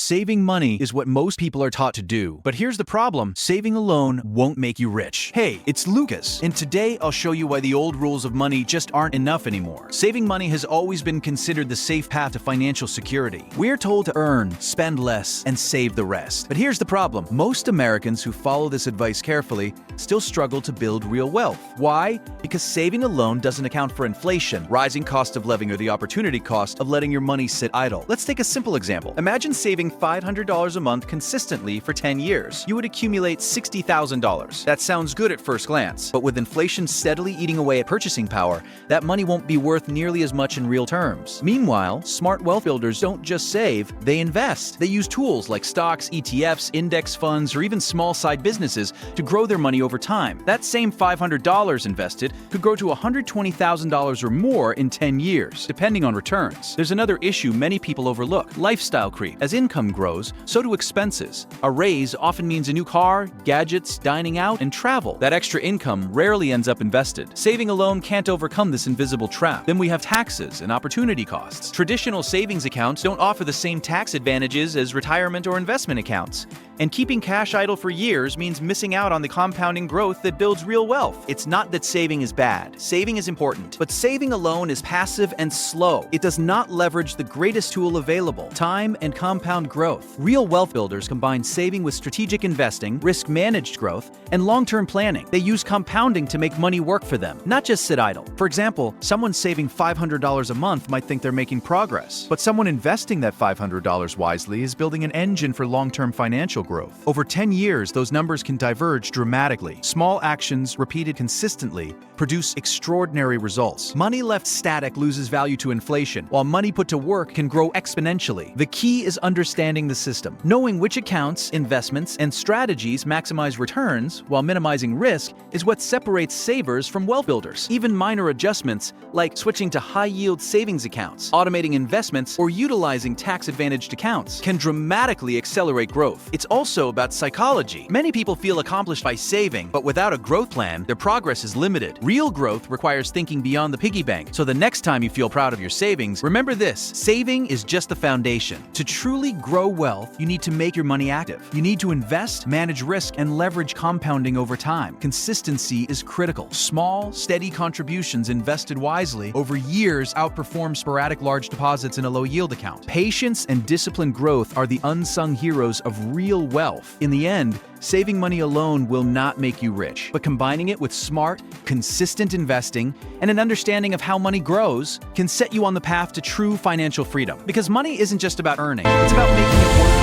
Saving money is what most people are taught to do. But here's the problem: saving alone won't make you rich. Hey, it's Lucas, and today I'll show you why the old rules of money just aren't enough anymore. Saving money has always been considered the safe path to financial security. We're told to earn, spend less, and save the rest. But here's the problem: most Americans who follow this advice carefully still struggle to build real wealth. Why? Because saving alone doesn't account for inflation, rising cost of living, or the opportunity cost of letting your money sit idle. Let's take a simple example. Imagine saving $500 a month consistently for 10 years. You would accumulate $60,000. That sounds good at first glance, but with inflation steadily eating away at purchasing power, that money won't be worth nearly as much in real terms. Meanwhile, smart wealth builders don't just save, they invest. They use tools like stocks, ETFs, index funds, or even small side businesses to grow their money over time. That same $500 invested could grow to $120,000 or more in 10 years, depending on returns. There's another issue many people overlook: lifestyle creep. As income grows, so do expenses. A raise often means a new car, gadgets, dining out, and travel. That extra income rarely ends up invested. Saving alone can't overcome this invisible trap. Then we have taxes and opportunity costs. Traditional savings accounts don't offer the same tax advantages as retirement or investment accounts. And keeping cash idle for years means missing out on the compounding growth that builds real wealth. It's not that saving is bad. Saving is important. But saving alone is passive and slow. It does not leverage the greatest tool available: time and compound growth. Real wealth builders combine saving with strategic investing, risk-managed growth, and long-term planning. They use compounding to make money work for them, not just sit idle. For example, someone saving $500 a month might think they're making progress, but someone investing that $500 wisely is building an engine for long-term financial growth. Over 10 years, those numbers can diverge dramatically. Small actions repeated consistently produce extraordinary results. Money left static loses value to inflation, while money put to work can grow exponentially. The key is understanding the system. Knowing which accounts, investments, and strategies maximize returns while minimizing risk is what separates savers from wealth builders. Even minor adjustments, like switching to high-yield savings accounts, automating investments, or utilizing tax-advantaged accounts, can dramatically accelerate growth. It's also about psychology. Many people feel accomplished by saving, but without a growth plan, their progress is limited. Real growth requires thinking beyond the piggy bank. So the next time you feel proud of your savings, remember this: saving is just the foundation. To truly grow wealth, you need to make your money active. You need to invest, manage risk, and leverage compounding over time. Consistency is critical. Small, steady contributions invested wisely over years outperform sporadic large deposits in a low-yield account. Patience and disciplined growth are the unsung heroes of real wealth. In the end, saving money alone will not make you rich, but combining it with smart, consistent investing and an understanding of how money grows can set you on the path to true financial freedom. Because money isn't just about earning, it's about making it work